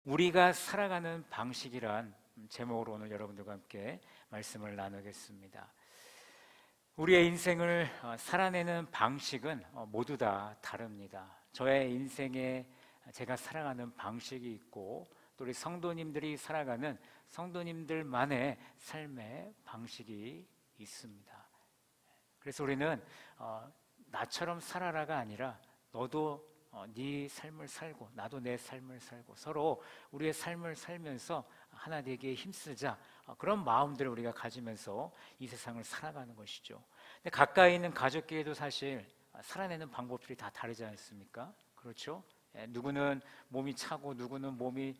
우리가 살아가는 방식이란 제목으로 오늘 여러분들과 함께 말씀을 나누겠습니다. 우리의 인생을 살아내는 방식은 모두 다 다릅니다. 저의 인생에 제가 살아가는 방식이 있고, 또 우리 성도님들이 살아가는 성도님들만의 삶의 방식이 있습니다. 그래서 우리는 나처럼 살아라가 아니라 너도 네 삶을 살고 나도 내 삶을 살고 서로 우리의 삶을 살면서 하나 되기에 힘쓰자, 그런 마음들을 우리가 가지면서 이 세상을 살아가는 것이죠. 근데 가까이 있는 가족끼리도 사실 살아내는 방법들이 다 다르지 않습니까? 그렇죠? 누구는 몸이 차고 누구는 몸이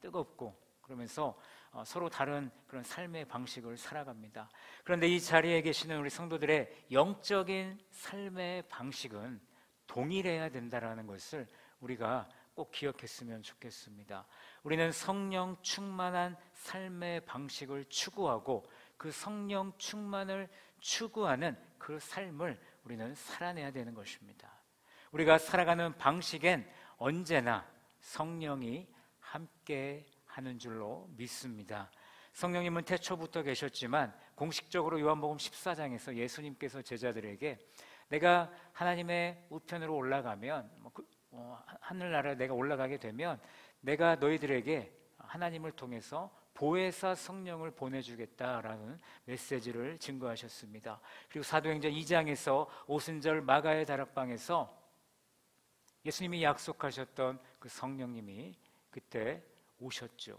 뜨겁고 그러면서 서로 다른 그런 삶의 방식을 살아갑니다. 그런데 이 자리에 계시는 우리 성도들의 영적인 삶의 방식은 동일해야 된다는 것을 우리가 꼭 기억했으면 좋겠습니다. 우리는 성령 충만한 삶의 방식을 추구하고 그 성령 충만을 추구하는 그 삶을 우리는 살아내야 되는 것입니다. 우리가 살아가는 방식엔 언제나 성령이 함께 하는 줄로 믿습니다. 성령님은 태초부터 계셨지만 공식적으로 요한복음 14장에서 예수님께서 제자들에게 내가 하나님의 우편으로 올라가면 하늘나라에 내가 올라가게 되면 내가 너희들에게 하나님을 통해서 보혜사 성령을 보내주겠다라는 메시지를 증거하셨습니다. 그리고 사도행전 2장에서 오순절 마가의 다락방에서 예수님이 약속하셨던 그 성령님이 그때 오셨죠.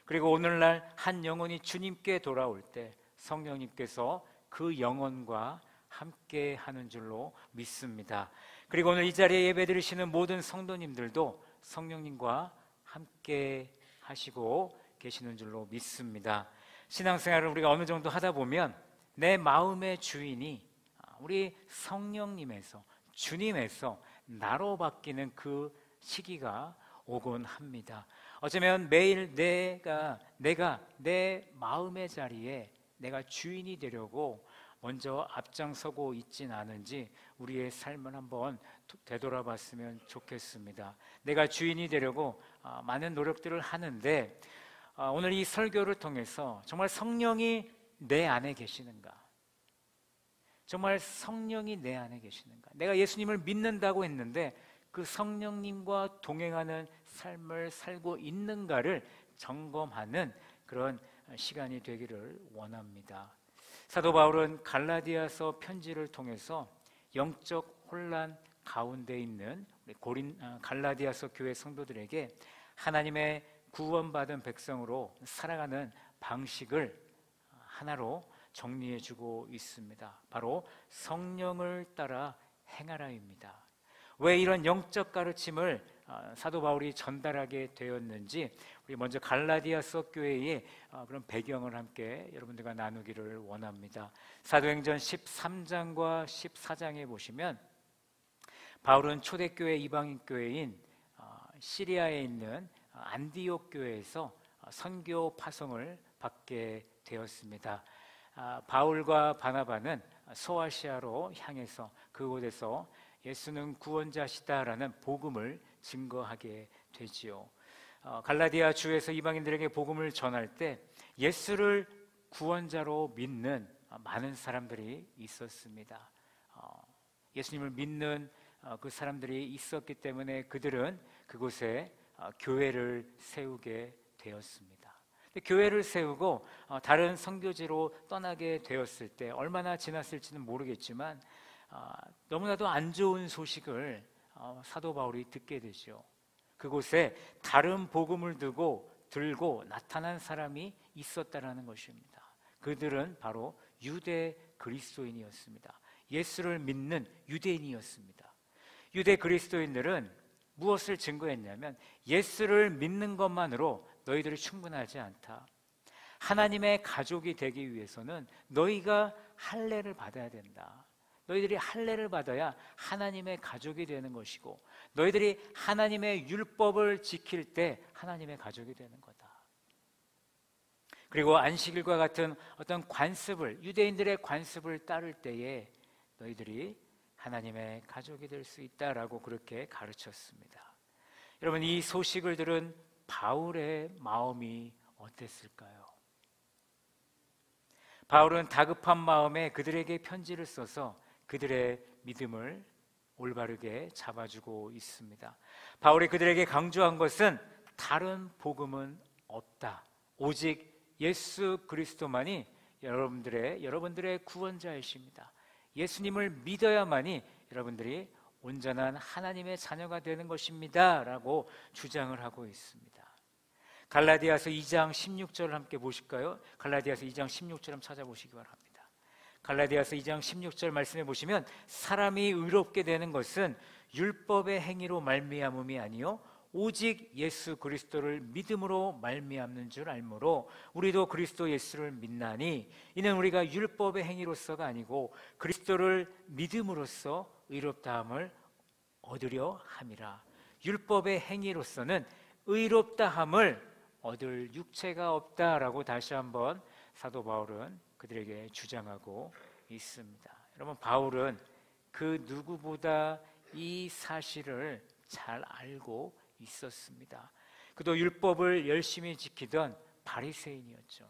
그리고 오늘날 한 영혼이 주님께 돌아올 때 성령님께서 그 영혼과 함께 하는 줄로 믿습니다. 그리고 오늘 이 자리에 예배드리시는 모든 성도님들도 성령님과 함께 하시고 계시는 줄로 믿습니다. 신앙생활을 우리가 어느 정도 하다 보면 내 마음의 주인이 우리 성령님에서, 주님에서 나로 바뀌는 그 시기가 오곤 합니다. 어쩌면 매일 내가 내 마음의 자리에 내가 주인이 되려고 먼저 앞장서고 있진 않은지 우리의 삶을 한번 되돌아봤으면 좋겠습니다. 내가 주인이 되려고 많은 노력들을 하는데 오늘 이 설교를 통해서 정말 성령이 내 안에 계시는가? 정말 성령이 내 안에 계시는가? 내가 예수님을 믿는다고 했는데 그 성령님과 동행하는 삶을 살고 있는가를 점검하는 그런 시간이 되기를 원합니다. 사도 바울은 갈라디아서 편지를 통해서 영적 혼란 가운데 있는 갈라디아서 교회 성도들에게 하나님의 구원받은 백성으로 살아가는 방식을 하나로 정리해주고 있습니다. 바로 성령을 따라 행하라입니다. 왜 이런 영적 가르침을 사도 바울이 전달하게 되었는지 우리 먼저 갈라디아서 교회의 그런 배경을 함께 여러분들과 나누기를 원합니다. 사도행전 13장과 14장에 보시면 바울은 초대교회 이방인 교회인 시리아에 있는 안디옥 교회에서 선교 파송을 받게 되었습니다. 바울과 바나바는 소아시아로 향해서 그곳에서 예수는 구원자시다라는 복음을 증거하게 되지요. 갈라디아 주에서 이방인들에게 복음을 전할 때 예수를 구원자로 믿는 많은 사람들이 있었습니다. 예수님을 믿는 그 사람들이 있었기 때문에 그들은 그곳에 교회를 세우게 되었습니다. 교회를 세우고 다른 선교지로 떠나게 되었을 때 얼마나 지났을지는 모르겠지만 너무나도 안 좋은 소식을 사도 바울이 듣게 되죠. 그곳에 다른 복음을 들고 나타난 사람이 있었다라는 것입니다. 그들은 바로 유대 그리스도인이었습니다. 예수를 믿는 유대인이었습니다. 유대 그리스도인들은 무엇을 증거했냐면 예수를 믿는 것만으로 너희들이 충분하지 않다. 하나님의 가족이 되기 위해서는 너희가 할례를 받아야 된다. 너희들이 할례를 받아야 하나님의 가족이 되는 것이고 너희들이 하나님의 율법을 지킬 때 하나님의 가족이 되는 거다. 그리고 안식일과 같은 어떤 관습을, 유대인들의 관습을 따를 때에 너희들이 하나님의 가족이 될 수 있다라고 그렇게 가르쳤습니다. 여러분, 이 소식을 들은 바울의 마음이 어땠을까요? 바울은 다급한 마음에 그들에게 편지를 써서 그들의 믿음을 올바르게 잡아주고 있습니다. 바울이 그들에게 강조한 것은 다른 복음은 없다. 오직 예수 그리스도만이 여러분들의 구원자이십니다. 예수님을 믿어야만이 여러분들이 온전한 하나님의 자녀가 되는 것입니다. 라고 주장을 하고 있습니다. 갈라디아서 2장 16절을 함께 보실까요? 갈라디아서 2장 16절 한번 찾아보시기 바랍니다. 갈라디아서 2장 16절 말씀해 보시면 사람이 의롭게 되는 것은 율법의 행위로 말미암음이 아니요 오직 예수 그리스도를 믿음으로 말미암는 줄 알므로 우리도 그리스도 예수를 믿나니 이는 우리가 율법의 행위로서가 아니고 그리스도를 믿음으로써 의롭다함을 얻으려 함이라. 율법의 행위로서는 의롭다함을 얻을 육체가 없다라고 다시 한번 사도 바울은 그들에게 주장하고 있습니다. 여러분, 바울은 그 누구보다 이 사실을 잘 알고 있었습니다. 그도 율법을 열심히 지키던 바리새인이었죠.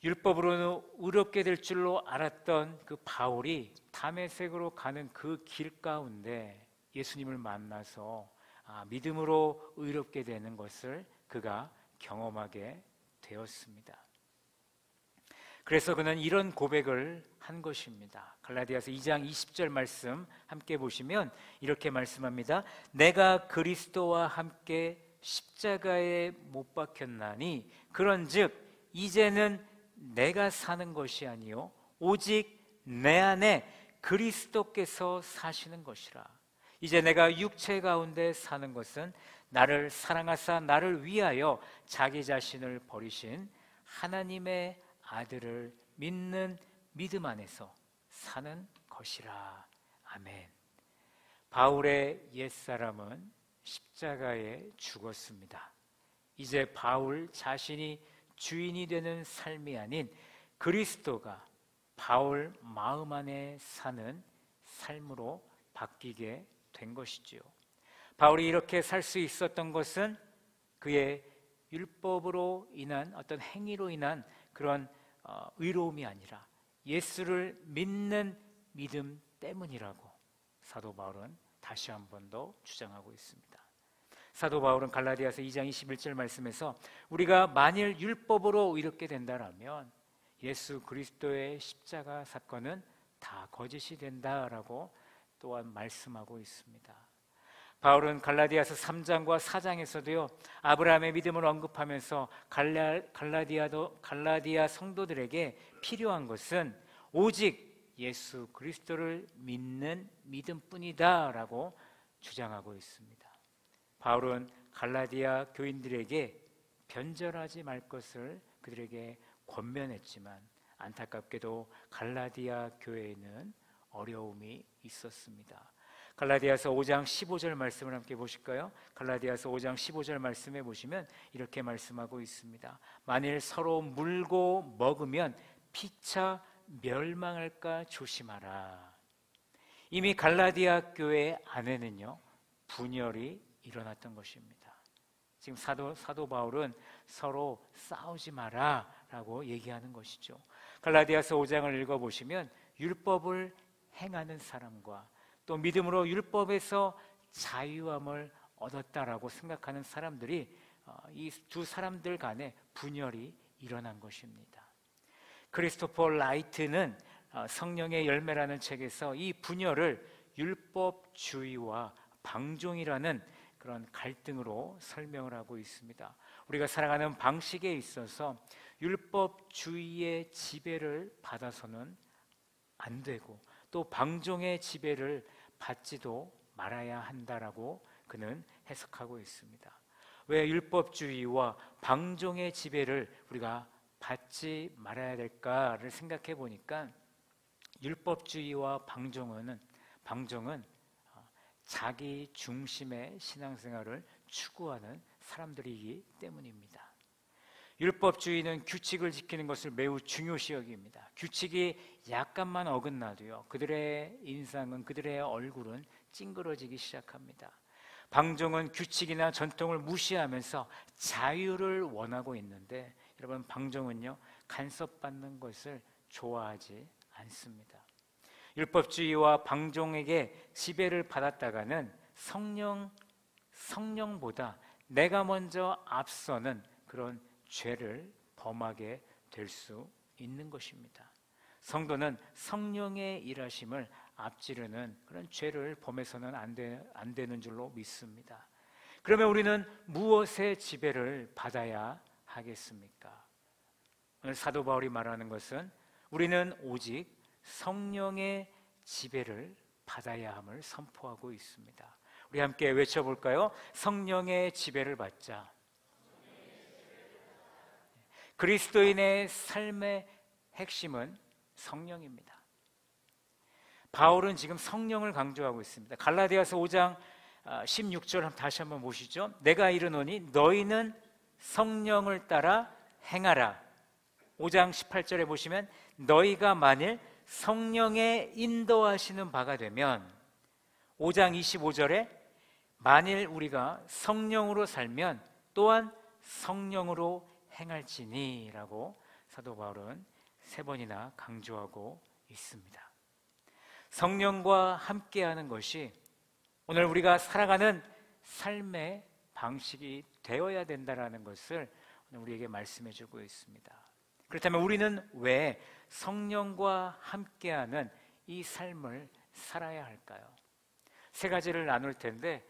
율법으로는 의롭게 될 줄로 알았던 그 바울이 다메섹으로 가는 그 길 가운데 예수님을 만나서 믿음으로 의롭게 되는 것을 그가 경험하게 되었습니다. 그래서 그는 이런 고백을 한 것입니다. 갈라디아서 2장 20절 말씀 함께 보시면 이렇게 말씀합니다. 내가 그리스도와 함께 십자가에 못 박혔나니 그런즉 이제는 내가 사는 것이 아니요 오직 내 안에 그리스도께서 사시는 것이라. 이제 내가 육체 가운데 사는 것은 나를 사랑하사 나를 위하여 자기 자신을 버리신 하나님의 아들을 믿는 믿음 안에서 사는 것이라. 아멘. 바울의 옛사람은 십자가에 죽었습니다. 이제 바울 자신이 주인이 되는 삶이 아닌 그리스도가 바울 마음 안에 사는 삶으로 바뀌게 된 것이지요. 바울이 이렇게 살 수 있었던 것은 그의 율법으로 인한 어떤 행위로 인한 그런 의로움이 아니라 예수를 믿는 믿음 때문이라고 사도 바울은 다시 한 번 더 주장하고 있습니다. 사도 바울은 갈라디아서 2장 21절 말씀에서 우리가 만일 율법으로 의롭게 된다라면 예수 그리스도의 십자가 사건은 다 거짓이 된다라고 또한 말씀하고 있습니다. 바울은 갈라디아서 3장과 4장에서도요 아브라함의 믿음을 언급하면서 갈라디아 성도들에게 필요한 것은 오직 예수 그리스도를 믿는 믿음뿐이다 라고 주장하고 있습니다. 바울은 갈라디아 교인들에게 변절하지 말 것을 그들에게 권면했지만 안타깝게도 갈라디아 교회에는 어려움이 있었습니다. 갈라디아서 5장 15절 말씀을 함께 보실까요? 갈라디아서 5장 15절 말씀에 보시면 이렇게 말씀하고 있습니다. 만일 서로 물고 먹으면 피차 멸망할까 조심하라. 이미 갈라디아 교회 안에는요 분열이 일어났던 것입니다. 지금 사도 바울은 서로 싸우지 마라 라고 얘기하는 것이죠. 갈라디아서 5장을 읽어보시면 율법을 행하는 사람과 또 믿음으로 율법에서 자유함을 얻었다라고 생각하는 사람들이 이 두 사람들 간에 분열이 일어난 것입니다. 크리스토퍼 라이트는 성령의 열매라는 책에서 이 분열을 율법주의와 방종이라는 그런 갈등으로 설명을 하고 있습니다. 우리가 살아가는 방식에 있어서 율법주의의 지배를 받아서는 안 되고 또 방종의 지배를 받지도 말아야 한다라고 그는 해석하고 있습니다. 왜 율법주의와 방종의 지배를 우리가 받지 말아야 될까를 생각해 보니까 율법주의와 방종은 자기 중심의 신앙생활을 추구하는 사람들이기 때문입니다. 율법주의는 규칙을 지키는 것을 매우 중요시 여깁니다. 규칙이 약간만 어긋나도요 그들의 인상은 그들의 얼굴은 찡그러지기 시작합니다. 방종은 규칙이나 전통을 무시하면서 자유를 원하고 있는데, 여러분, 방종은요, 간섭받는 것을 좋아하지 않습니다. 율법주의와 방종에게 지배를 받았다가는 성령보다 내가 먼저 앞서는 그런 죄를 범하게 될 수 있는 것입니다. 성도는 성령의 일하심을 앞지르는 그런 죄를 범해서는 안 되는 줄로 믿습니다. 그러면 우리는 무엇의 지배를 받아야 하겠습니까? 오늘 사도 바울이 말하는 것은 우리는 오직 성령의 지배를 받아야 함을 선포하고 있습니다. 우리 함께 외쳐볼까요? 성령의 지배를 받자. 그리스도인의 삶의 핵심은 성령입니다. 바울은 지금 성령을 강조하고 있습니다. 갈라디아서 5장 16절 다시 한번 보시죠. 내가 이르노니 너희는 성령을 따라 행하라. 5장 18절에 보시면 너희가 만일 성령의 인도하시는 바가 되면, 5장 25절에 만일 우리가 성령으로 살면 또한 성령으로 행할지니 라고 사도 바울은 3번이나 강조하고 있습니다. 성령과 함께하는 것이 오늘 우리가 살아가는 삶의 방식이 되어야 된다는 것을 오늘 우리에게 말씀해 주고 있습니다. 그렇다면 우리는 왜 성령과 함께하는 이 삶을 살아야 할까요? 3가지를 나눌 텐데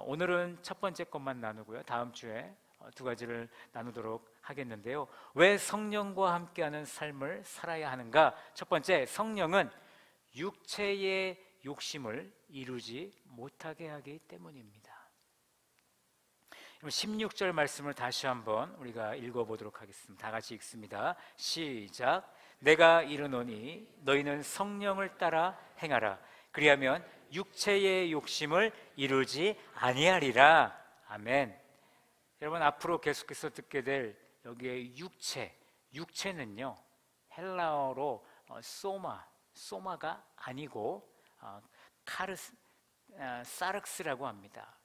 오늘은 첫 번째 것만 나누고요, 다음 주에 2가지를 나누도록 하겠는데요. 왜 성령과 함께하는 삶을 살아야 하는가? 첫 번째, 성령은 육체의 욕심을 이루지 못하게 하기 때문입니다. 16절 말씀을 다시 한번 우리가 읽어보도록 하겠습니다. 다 같이 읽습니다. 시작. 내가 이르노니 너희는 성령을 따라 행하라. 그리하면 육체의 욕심을 이루지 아니하리라. 아멘. 여러분, 앞으로 계속해서 듣게 될 여기에 육체는요, 헬라어로 소마가 아니고 사륵스라고 합니다.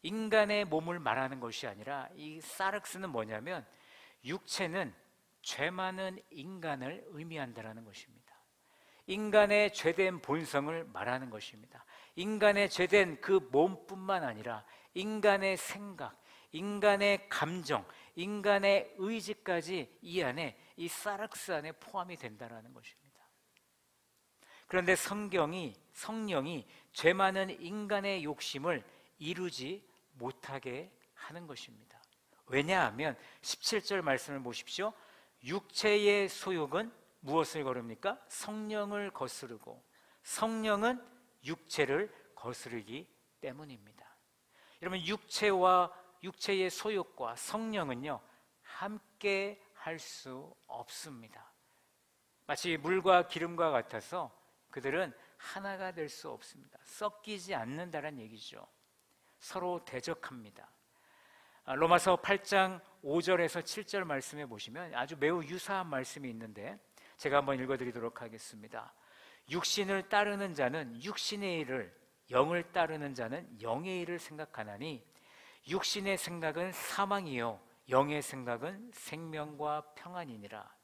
인간의 몸을 말하는 것이 아니라 이 사륵스는 뭐냐면 육체는 죄 많은 인간을 의미한다는 것입니다. 인간의 죄된 본성을 말하는 것입니다. 인간의 죄된 그 몸뿐만 아니라 인간의 생각, 인간의 감정, 인간의 의지까지 이 안에, 이 사륵스 안에 포함이 된다는 것입니다. 그런데 성령이 죄 많은 인간의 욕심을 이루지 못하게 하는 것입니다. 왜냐하면 17절 말씀을 보십시오. 육체의 소욕은 무엇을 거릅니까? 성령을 거스르고 성령은 육체를 거스르기 때문입니다. 여러분, 육체의 소욕과 성령은요, 함께 할 수 없습니다. 마치 물과 기름과 같아서 그들은 하나가 될 수 없습니다. 섞이지 않는다는 얘기죠. 서로 대적합니다. 로마서 8장 5절에서 7절 말씀에 보시면 아주 매우 유사한 말씀이 있는데 제가 한번 읽어드리도록 하겠습니다. 육신을 따르는 자는 육신의 일을, 영을 따르는 자는 영의 일을 생각하나니 육신의 생각은 사망이요 영의 생각은 생명과 평안이니라.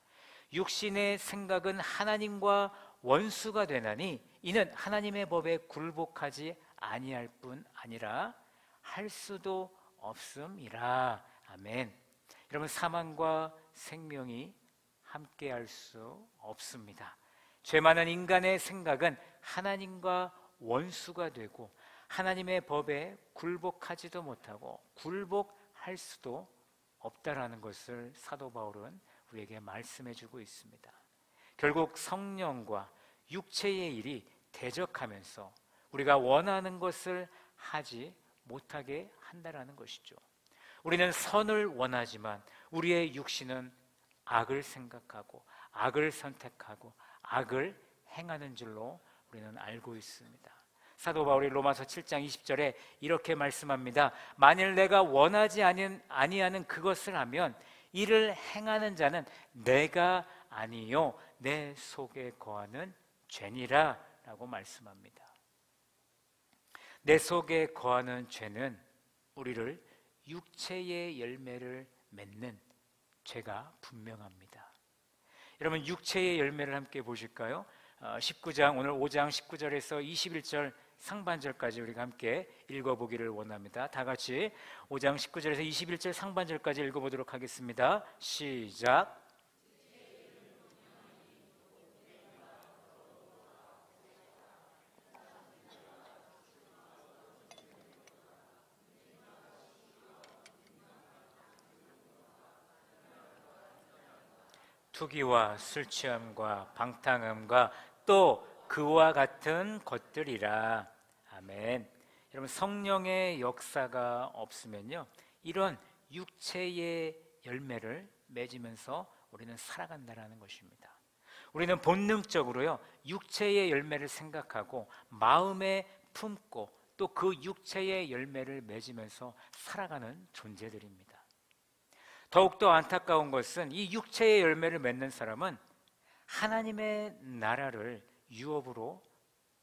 육신의 생각은 하나님과 원수가 되나니 이는 하나님의 법에 굴복하지 아니할 뿐 아니라 할 수도 없음이라. 아멘. 여러분, 사망과 생명이 함께 할 수 없습니다. 죄 많은 인간의 생각은 하나님과 원수가 되고 하나님의 법에 굴복하지도 못하고 굴복할 수도 없다라는 것을 사도 바울은 우리에게 말씀해 주고 있습니다. 결국 성령과 육체의 일이 대적하면서 우리가 원하는 것을 하지 못하게 한다라는 것이죠. 우리는 선을 원하지만 우리의 육신은 악을 생각하고 악을 선택하고 악을 행하는 줄로 우리는 알고 있습니다. 사도 바울이 로마서 7장 20절에 이렇게 말씀합니다. 만일 내가 원하지 아니하는 그것을 하면 이를 행하는 자는 내가 아니요 내 속에 거하는 죄니라 라고 말씀합니다. 내 속에 거하는 죄는 우리를 육체의 열매를 맺는 죄가 분명합니다. 여러분, 육체의 열매를 함께 보실까요? 19장, 오늘 5장 19절에서 21절 상반절까지 우리가 함께 읽어보기를 원합니다. 다 같이 5장 19절에서 21절 상반절까지 읽어보도록 하겠습니다. 시작. 투기와 술취함과 방탕함과 또 그와 같은 것들이라. 아멘. 여러분, 성령의 역사가 없으면요, 이런 육체의 열매를 맺으면서 우리는 살아간다는 것입니다. 우리는 본능적으로요, 육체의 열매를 생각하고 마음에 품고 또 그 육체의 열매를 맺으면서 살아가는 존재들입니다. 더욱더 안타까운 것은 이 육체의 열매를 맺는 사람은 하나님의 나라를 유업으로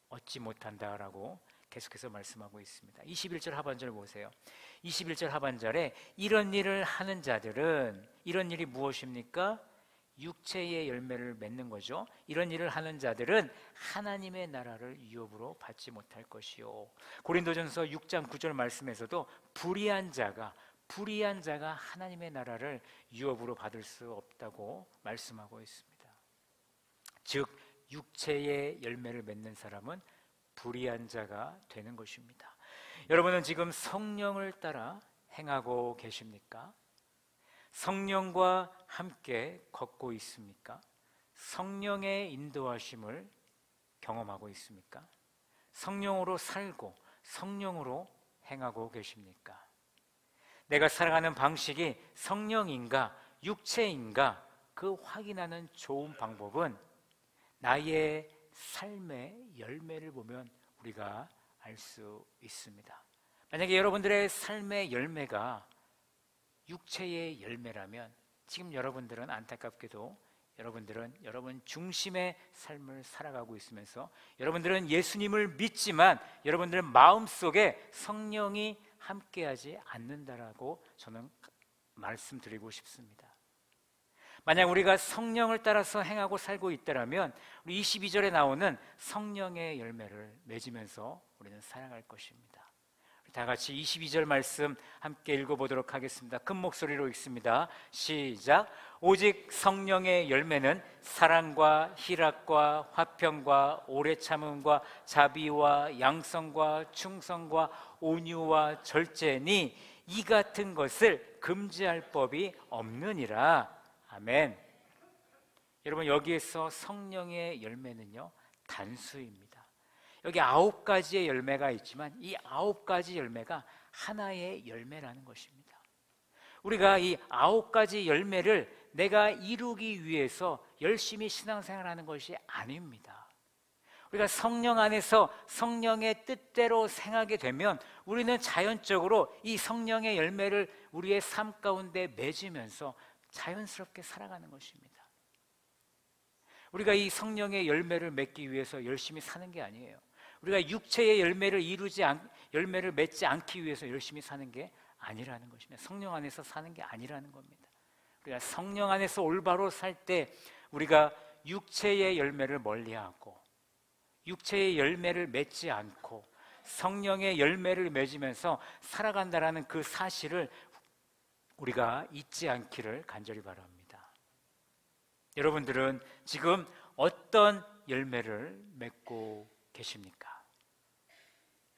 얻지 못한다라고 계속해서 말씀하고 있습니다. 21절 하반절 보세요. 21절 하반절에 이런 일을 하는 자들은, 이런 일이 무엇입니까? 육체의 열매를 맺는 거죠. 이런 일을 하는 자들은 하나님의 나라를 유업으로 받지 못할 것이요. 고린도전서 6장 9절 말씀에서도 불의한 자가 하나님의 나라를 유업으로 받을 수 없다고 말씀하고 있습니다. 즉, 육체의 열매를 맺는 사람은 불의한 자가 되는 것입니다. 여러분은 지금 성령을 따라 행하고 계십니까? 성령과 함께 걷고 있습니까? 성령의 인도하심을 경험하고 있습니까? 성령으로 살고 성령으로 행하고 계십니까? 내가 살아가는 방식이 성령인가 육체인가 그 확인하는 좋은 방법은 나의 삶의 열매를 보면 우리가 알 수 있습니다. 만약에 여러분들의 삶의 열매가 육체의 열매라면 지금 여러분들은 안타깝게도 여러분 중심의 삶을 살아가고 있으면서 여러분들은 예수님을 믿지만 여러분들은 마음속에 성령이 함께하지 않는다라고 저는 말씀드리고 싶습니다. 만약 우리가 성령을 따라서 행하고 살고 있다면 우리 22절에 나오는 성령의 열매를 맺으면서 우리는 살아갈 것입니다. 다 같이 22절 말씀 함께 읽어보도록 하겠습니다. 큰 목소리로 읽습니다. 시작. 오직 성령의 열매는 사랑과 희락과 화평과 오래 참음과 자비와 양성과 충성과 온유와 절제니 이 같은 것을 금지할 법이 없느니라. 아멘. 여러분, 여기에서 성령의 열매는요, 단수입니다. 여기 9가지의 열매가 있지만 이 9가지 열매가 하나의 열매라는 것입니다. 우리가 이 9가지 열매를 내가 이루기 위해서 열심히 신앙생활하는 것이 아닙니다. 우리가 성령 안에서 성령의 뜻대로 생하게 되면 우리는 자연적으로 이 성령의 열매를 우리의 삶 가운데 맺으면서 자연스럽게 살아가는 것입니다. 우리가 이 성령의 열매를 맺기 위해서 열심히 사는 게 아니에요. 우리가 육체의 열매를 맺지 않기 위해서 열심히 사는 게 아니라는 것입니다. 성령 안에서 사는 게 아니라는 겁니다. 우리가 성령 안에서 올바로 살 때 우리가 육체의 열매를 멀리하고 육체의 열매를 맺지 않고 성령의 열매를 맺으면서 살아간다라는 그 사실을 우리가 잊지 않기를 간절히 바랍니다. 여러분들은 지금 어떤 열매를 맺고 계십니까?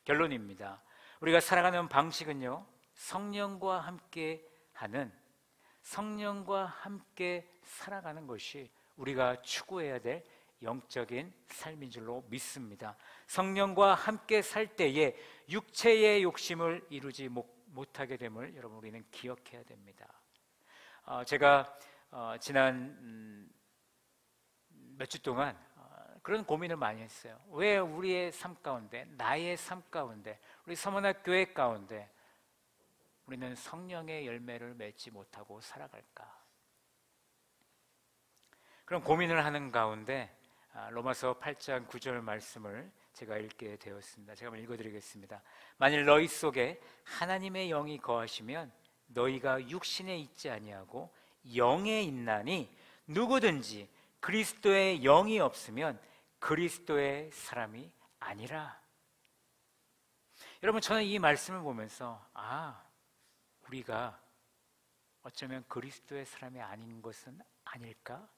결론입니다. 우리가 살아가는 방식은요, 성령과 함께 살아가는 것이 우리가 추구해야 될 영적인 삶인 줄로 믿습니다. 성령과 함께 살 때에 육체의 욕심을 이루지 못하게 됨을 여러분 우리는 기억해야 됩니다. 제가 지난 몇 주 동안 그런 고민을 많이 했어요. 왜 우리의 삶 가운데, 나의 삶 가운데, 우리 서문학 교회 가운데 우리는 성령의 열매를 맺지 못하고 살아갈까? 그런 고민을 하는 가운데 로마서 8장 9절 말씀을 제가 읽게 되었습니다. 제가 한번 읽어드리겠습니다. 만일 너희 속에 하나님의 영이 거하시면 너희가 육신에 있지 아니하고 영에 있나니 누구든지 그리스도의 영이 없으면 그리스도의 사람이 아니라. 여러분, 저는 이 말씀을 보면서 우리가 어쩌면 그리스도의 사람이 아닌 것은 아닐까?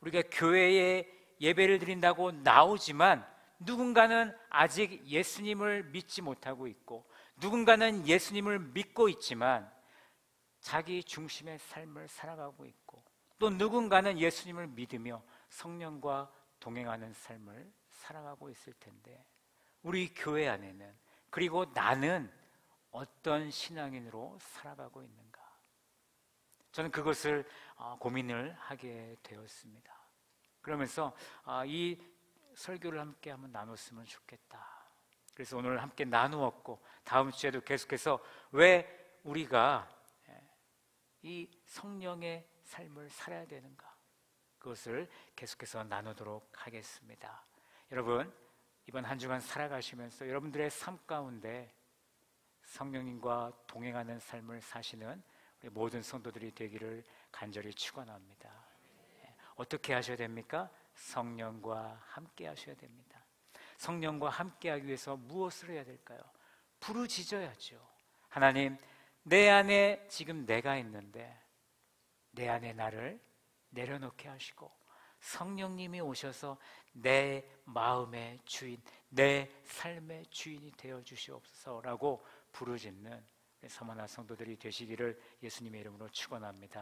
우리가 교회에 예배를 드린다고 나오지만 누군가는 아직 예수님을 믿지 못하고 있고 누군가는 예수님을 믿고 있지만 자기 중심의 삶을 살아가고 있고 또 누군가는 예수님을 믿으며 성령과 동행하는 삶을 살아가고 있을 텐데 우리 교회 안에는 그리고 나는 어떤 신앙인으로 살아가고 있는가? 저는 그것을 고민을 하게 되었습니다. 그러면서 이 설교를 함께 한번 나눴으면 좋겠다. 그래서 오늘 함께 나누었고 다음 주에도 계속해서 왜 우리가 이 성령의 삶을 살아야 되는가, 그것을 계속해서 나누도록 하겠습니다. 여러분, 이번 한 주간 살아가시면서 여러분들의 삶 가운데 성령님과 동행하는 삶을 사시는 우리 모든 성도들이 되기를 간절히 축원합니다. 어떻게 하셔야 됩니까? 성령과 함께 하셔야 됩니다. 성령과 함께 하기 위해서 무엇을 해야 될까요? 부르짖어야죠. 하나님, 내 안에 지금 내가 있는데 내 안에 나를 내려놓게 하시고 성령님이 오셔서 내 마음의 주인, 내 삶의 주인이 되어 주시옵소서라고 부르짖는 서머나 성도들이 되시기를 예수님의 이름으로 축원합니다.